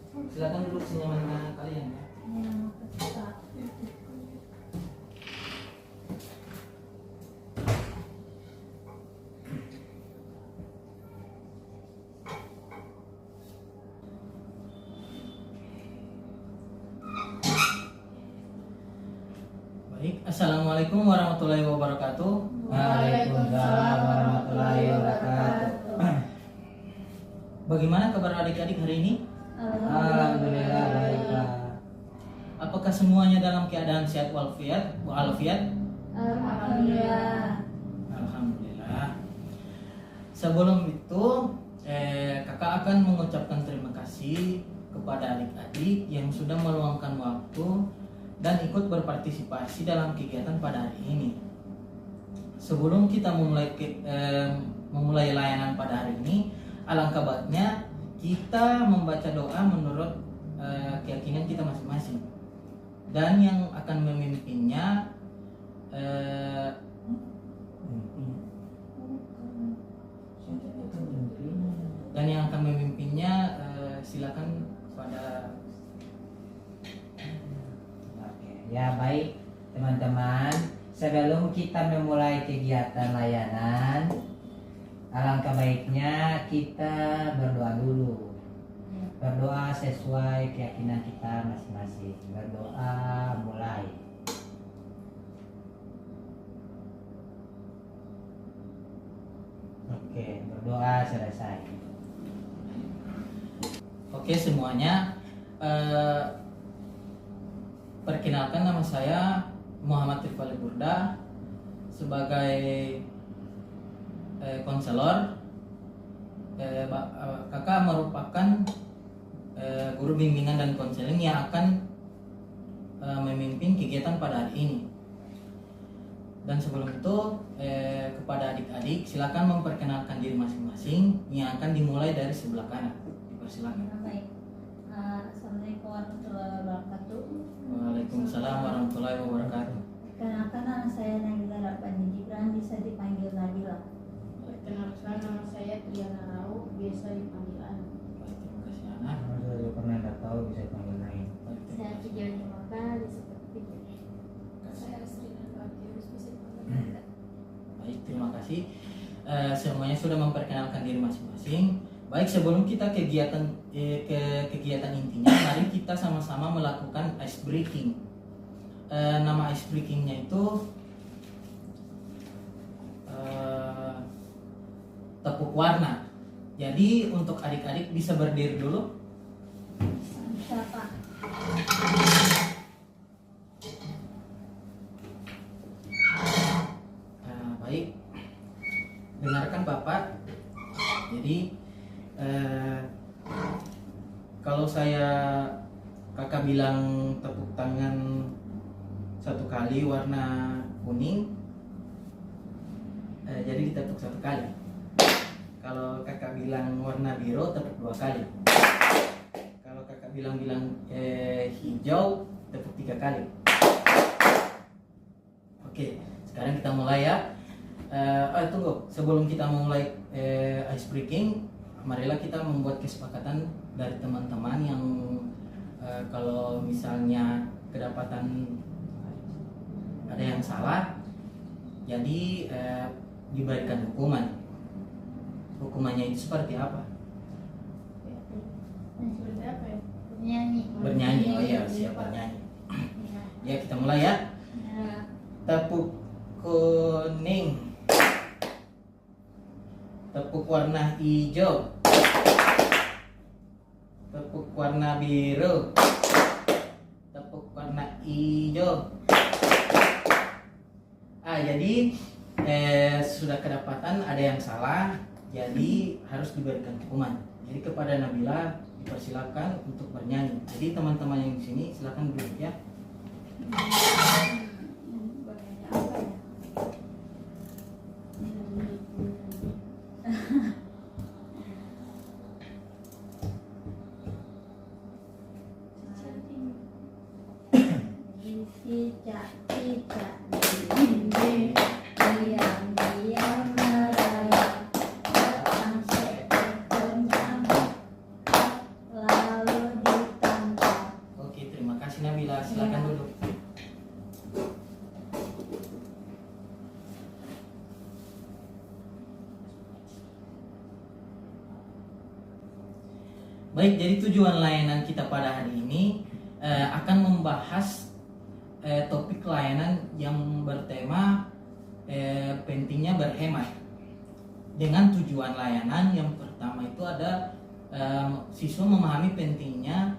Silakan duduk senyaman kalian ya. Baik, assalamualaikum warahmatullahi wabarakatuh. Waalaikumsalam warahmatullahi wabarakatuh. Bagaimana kabar adik-adik hari ini? Alhamdulillah baik, Pak. Apakah semuanya dalam keadaan sehat walafiat? Alhamdulillah. Alhamdulillah. Sebelum itu, kakak akan mengucapkan terima kasih kepada adik-adik yang sudah meluangkan waktu dan ikut berpartisipasi dalam kegiatan pada hari ini. Sebelum kita memulai layanan pada hari ini, alangkah baiknya kita membaca doa menurut keyakinan kita masing-masing. Dan yang akan memimpinnya silakan pada. Ya baik teman-teman, sebelum kita memulai kegiatan layanan, alangkah baiknya kita berdoa dulu. Berdoa sesuai keyakinan kita masing-masing. Berdoa mulai. Oke, berdoa selesai. Oke semuanya, perkenalkan nama saya Muhammad Tifali Burda sebagai konselor. Kakak merupakan guru bimbingan dan konseling yang akan memimpin kegiatan pada hari ini. Dan sebelum itu kepada adik-adik silakan memperkenalkan diri masing-masing yang akan dimulai dari sebelah kanan. Dipersilakan. Baik. Assalamualaikum warahmatullahi wabarakatuh. Waalaikumsalam warahmatullahi wabarakatuh. Perkenalkan nama saya Nabila Rabbani Gibran, bisa dipanggil Nabila. Perkenalkan nama saya Triana Rau, biasa dipanggil Ana. Baik, terima kasih Ana. Kalau pernah nggak tahu bisa panggil lain. Baik, terima Saya kasih. Kijoni Maka, seperti itu. Saya Srina Bagius, bisa dipanggil Baik, terima kasih. Semuanya sudah memperkenalkan diri masing-masing. Baik, sebelum kita ke kegiatan intinya, mari kita sama-sama melakukan ice breaking. Nama ice breakingnya itu tepuk warna. Jadi untuk adik-adik bisa berdiri dulu. Siapa? Baik, dengarkan Bapak. Jadi kalau kakak bilang tepuk tangan satu kali warna kuning, jadi ditepuk satu kali. Kalau kakak bilang warna biru, tepuk dua kali. Kalau kakak bilang hijau, tepuk tiga kali. Oke, sekarang kita mulai ya. Tunggu, sebelum kita memulai ice breaking, marilah kita membuat kesepakatan dari teman-teman yang kalau misalnya kedapatan ada yang salah, jadi diberikan hukuman. Hukumannya itu seperti apa? Seperti apa ya? Bernyanyi. Bernyanyi. Oh iya, siap bernyanyi. Ya, kita mulai ya. Tepuk kuning, tepuk warna hijau, tepuk warna biru, tepuk warna hijau. Jadi sudah kedapatan ada yang salah, jadi harus diberikan hukuman. Jadi kepada Nabila dipersilakan untuk bernyanyi. Jadi teman-teman yang di sini silakan duduk ya. Bernyanyi apa ya? Cicak, cicak, dinding, diam-diam merayap, datang seekor nyamuk, lalu Nabila, silakan duduk. Baik, jadi tujuan layanan kita pada hari ini akan membahas topik layanan yang bertema pentingnya berhemat. Dengan tujuan layanan yang pertama itu ada siswa memahami pentingnya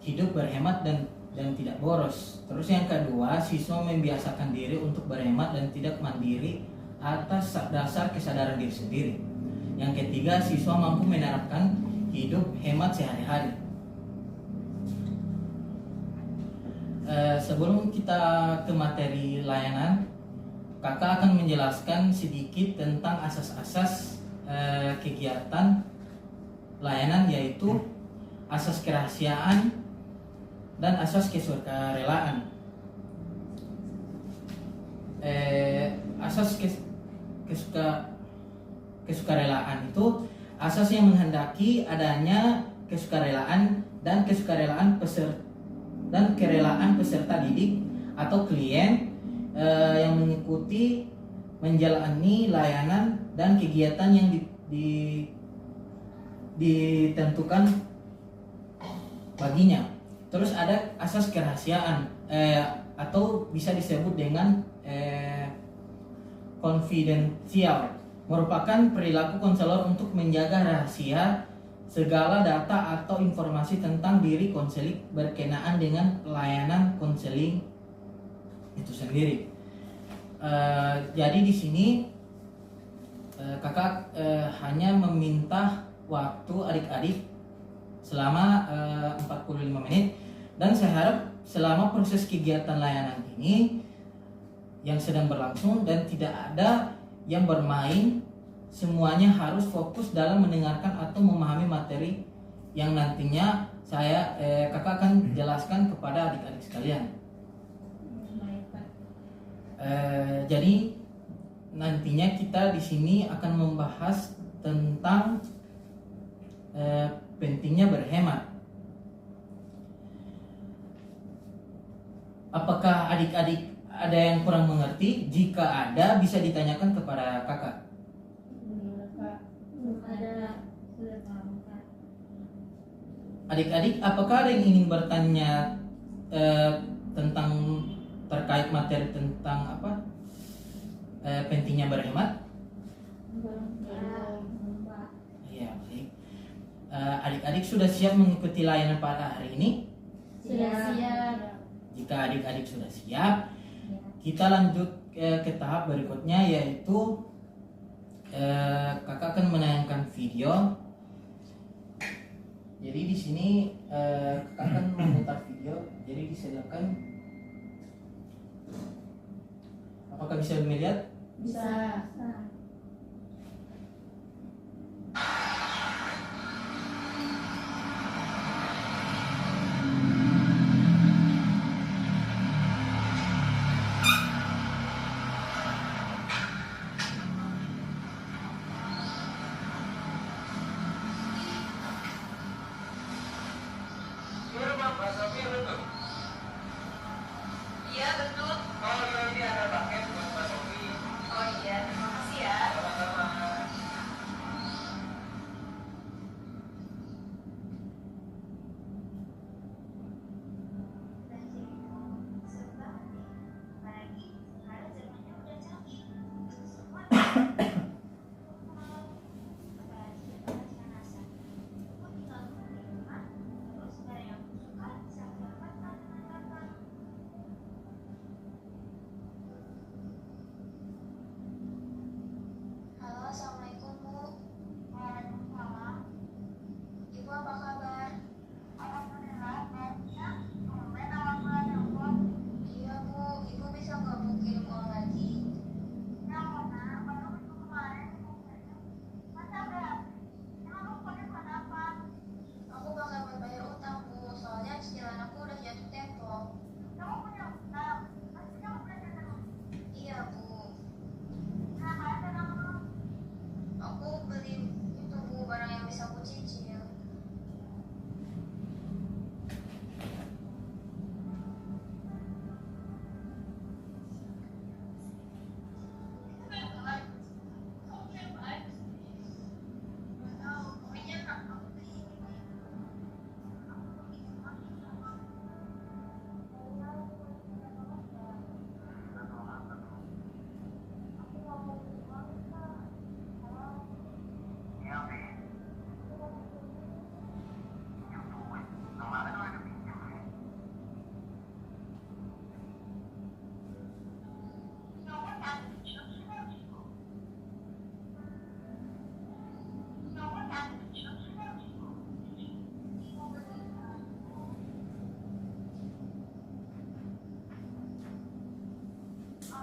hidup berhemat dan tidak boros. Terus yang kedua, siswa membiasakan diri untuk berhemat dan tidak mandiri atas dasar kesadaran diri sendiri. Yang ketiga, siswa mampu menerapkan hidup hemat sehari-hari. Sebelum kita ke materi layanan, kakak akan menjelaskan sedikit tentang asas-asas kegiatan layanan, yaitu asas kerahasiaan dan asas kesukarelaan. Asas kesukarelaan itu asas yang menghendaki adanya kesukarelaan dan kerelaan peserta didik atau klien yang mengikuti menjalani layanan dan kegiatan yang ditentukan baginya. Terus ada asas kerahasiaan atau bisa disebut dengan konfidensial, merupakan perilaku konselor untuk menjaga rahasia segala data atau informasi tentang diri konseling berkenaan dengan layanan konseling itu sendiri. Jadi di sini kakak hanya meminta waktu adik-adik selama 45 menit, dan saya harap selama proses kegiatan layanan ini yang sedang berlangsung dan tidak ada yang bermain, semuanya harus fokus dalam mendengarkan atau memahami materi yang nantinya kakak akan jelaskan kepada adik-adik sekalian. Baik, Pak. Jadi nantinya kita di sini akan membahas tentang pentingnya berhemat. Apakah adik-adik ada yang kurang mengerti? Jika ada, bisa ditanyakan kepada kakak. Benar, Kak. Belum ada, sudah paham, Kak. Adik-adik, apakah ada yang ingin bertanya tentang terkait materi tentang pentingnya berhemat? Belum, Kak. Belum, Pak. Ya, baik. Adik-adik sudah siap mengikuti layanan pada hari ini? Siap. Jika adik-adik sudah siap, Ya. kita lanjut ke tahap berikutnya, yaitu kakak akan menayangkan video. Jadi di sini kakak akan memutar video. Jadi disilakan. Apakah bisa melihat? Bisa. Nah, Iya betul. Oh iya, ini ada paket buat Mbak Sofi. Oh iya, terima kasih ya. Sama-sama.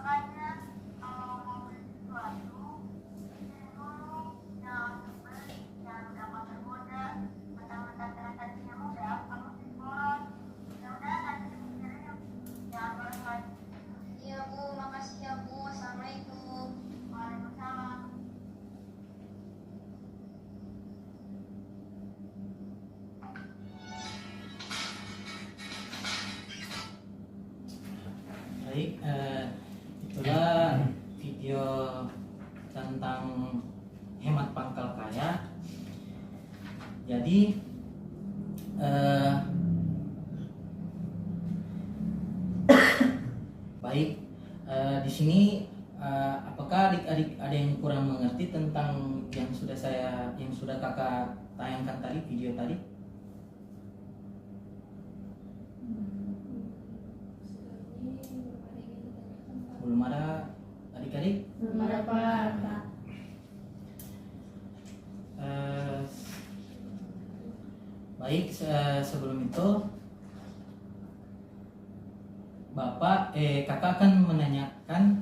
Makanya kalau mau beli sesuatu, pikir dulu, jangan beli, jangan gampang tergoda. Mentang-mentang transaksinya mudah, kamu bisa boros. Ya udah, nanti dipikirin yuk. Jangan boros lagi. Iya Bu, makasih ya Bu. Assalamualaikum. Waalaikumsalam. Baik, itulah video tentang hemat pangkal kaya. Jadi baik, di sini apakah adik-adik ada yang kurang mengerti tentang yang sudah kakak tayangkan tadi, video tadi? Belum ada adik-adik? Belum ada Pak. Baik, sebelum itu kakak akan menanyakan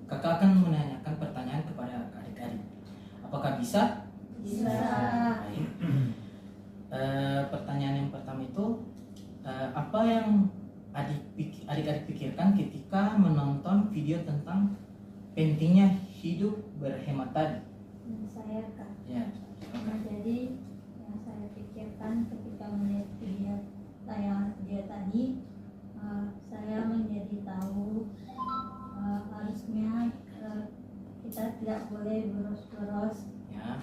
kakak akan menanyakan pertanyaan kepada adik-adik. Apakah bisa? Bisa. Baik. Pertanyaan yang pertama itu, apa yang adik-adik pikirkan ketika menonton video tentang pentingnya hidup berhemat tadi? Saya Kak. Ya. Jadi yang saya pikirkan ketika melihat tayangan video tadi, saya menjadi tahu harusnya kita tidak boleh boros-boros Ya.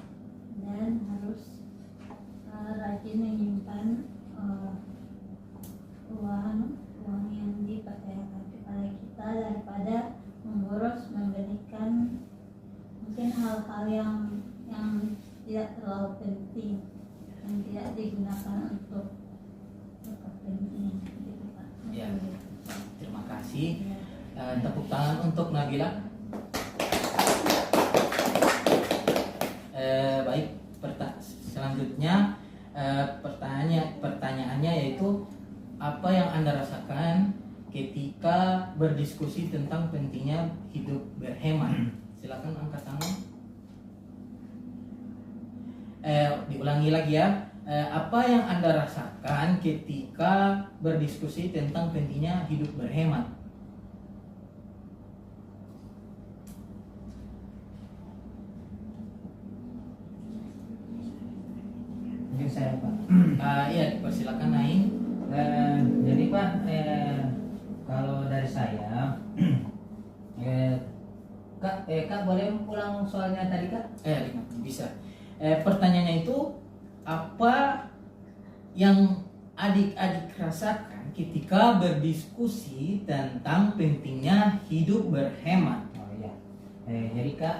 dan harus rajin menyimpan uang yang dipercayakan kepada kita daripada memboros, memberikan mungkin hal-hal yang tidak terlalu penting, yang tidak digunakan untuk kepentingan gitu Pak. Ya. Terima kasih. Ya. Tepuk tangan untuk Nabila. Baik, selanjutnya pertanyaannya yaitu, apa yang Anda rasakan ketika berdiskusi tentang pentingnya hidup berhemat? Silakan angkat tangan. Diulangi lagi ya. Apa yang Anda rasakan ketika berdiskusi tentang pentingnya hidup berhemat? Mungkin saya Pak. Iya, persilakan Naing. Jadi Pak, kalau dari saya, Kak boleh pulang soalnya tadi Kak? Bisa. Pertanyaannya itu, apa yang adik-adik rasakan ketika berdiskusi tentang pentingnya hidup berhemat? Oh iya. Jadi Kak,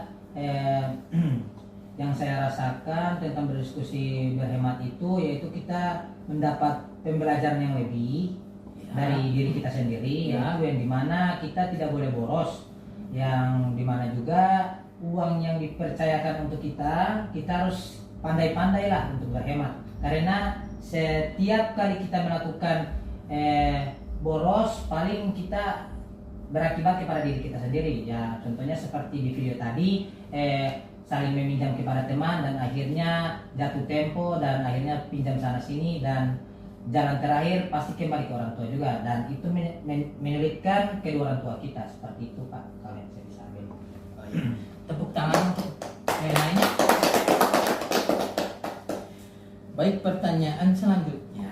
yang saya rasakan tentang berdiskusi berhemat itu yaitu kita mendapat pembelajaran yang lebih dari diri kita sendiri, yaitu yang dimana kita tidak boleh boros, yang dimana juga uang yang dipercayakan untuk kita harus pandai-pandai lah untuk berhemat, karena setiap kali kita melakukan boros paling kita berakibat kepada diri kita sendiri. Ya contohnya seperti di video tadi, saling meminjam kepada teman dan akhirnya jatuh tempo dan akhirnya pinjam sana sini dan jalan terakhir pasti kembali ke orang tua juga, dan itu menyulitkan kedua orang tua kita. Seperti itu Pak, kalau yang saya bisa ambil. Tepuk tangan untuk yang lain. Baik, pertanyaan selanjutnya,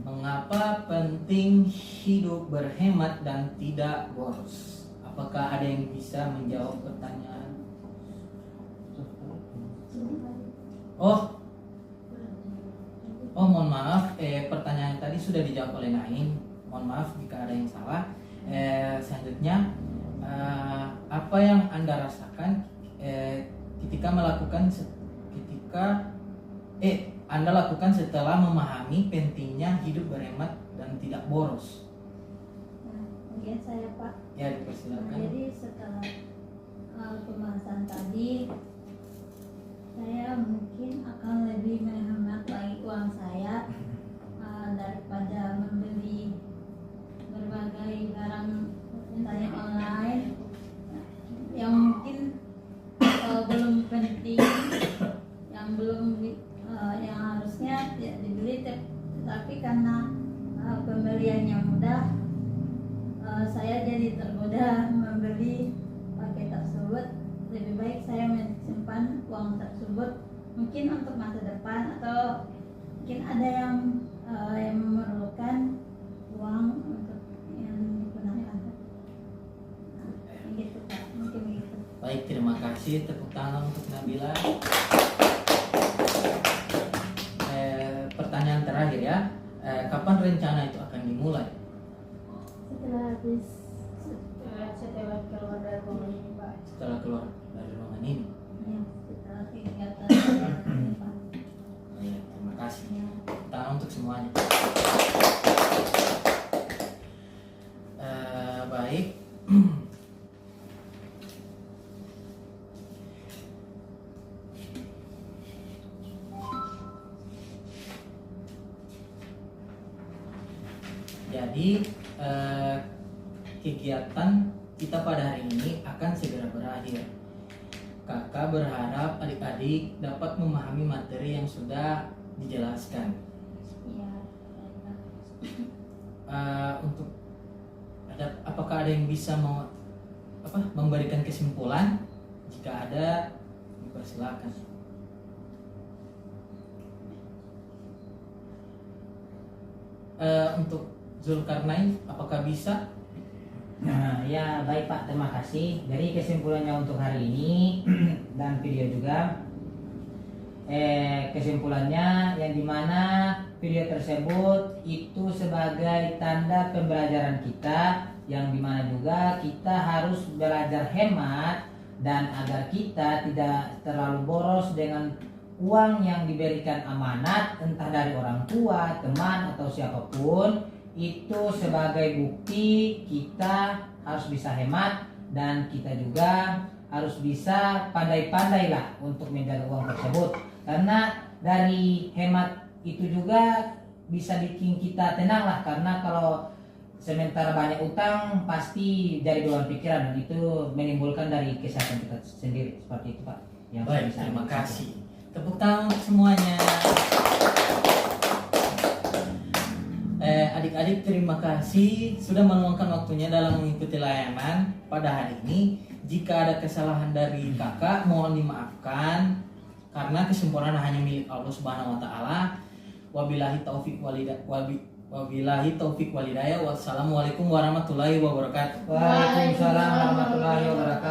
mengapa penting hidup berhemat dan tidak boros? Apakah ada yang bisa menjawab pertanyaan? Mohon maaf, pertanyaan tadi sudah dijawab oleh Nain. Mohon maaf jika ada yang salah. Selanjutnya, apa yang Anda rasakan ketika Anda lakukan setelah memahami pentingnya hidup berhemat dan tidak boros? Mungkin saya Pak. Ya, dipersilakan. Jadi setelah pembahasan tadi, saya mungkin akan lebih menghemat lagi uang saya daripada membeli berbagai karena pembeliannya mudah, saya jadi tergoda membeli paket tersebut. Lebih baik saya menyimpan uang tersebut mungkin untuk masa depan, atau mungkin ada yang memerlukan uang untuk yang digunakan. Gitu Pak, mungkin begitu. Baik, terima kasih. Tepuk tangan untuk Nabila. Pertanyaan terakhir ya. Kapan rencana itu akan dimulai? Setelah keluar dari rumah ini, Pak. Setelah keluar dari ruangan ini. Ya, setelah kegiatan ini, Pak. Baik, terima kasih. Ya. Tepuk tangan untuk semuanya. Baik. Jadi kegiatan kita pada hari ini akan segera berakhir. Kakak berharap adik-adik dapat memahami materi yang sudah dijelaskan. Ya. Untuk apakah ada yang bisa memberikan kesimpulan? Jika ada, dipersilakan. Untuk Zulkarnain, apakah bisa? Nah, ya baik Pak, terima kasih. Dari kesimpulannya untuk hari ini dan video juga, kesimpulannya yang dimana video tersebut itu sebagai tanda pembelajaran kita, yang dimana juga kita harus belajar hemat dan agar kita tidak terlalu boros dengan uang yang diberikan amanat, entah dari orang tua, teman atau siapapun. Itu sebagai bukti kita harus bisa hemat, dan kita juga harus bisa pandai-pandai lah untuk menjaga uang tersebut, karena dari hemat itu juga bisa bikin kita tenang lah, karena kalau sementara banyak utang pasti jadi beban pikiran, dan itu menimbulkan dari kesehatan kita sendiri. Seperti itu Pak yang saya Baik, bisa terima sampaikan. kasih. Tepuk tangan untuk semuanya. Adik-adik, terima kasih sudah meluangkan waktunya dalam mengikuti layanan pada hari ini. Jika ada kesalahan dari kakak, mohon dimaafkan, karena kesempurnaan hanya milik Allah Subhanahu wa taala. Wabillahi taufik walhidayah. Wassalamualaikum warahmatullahi wabarakatuh. Waalaikumsalam warahmatullahi wabarakatuh.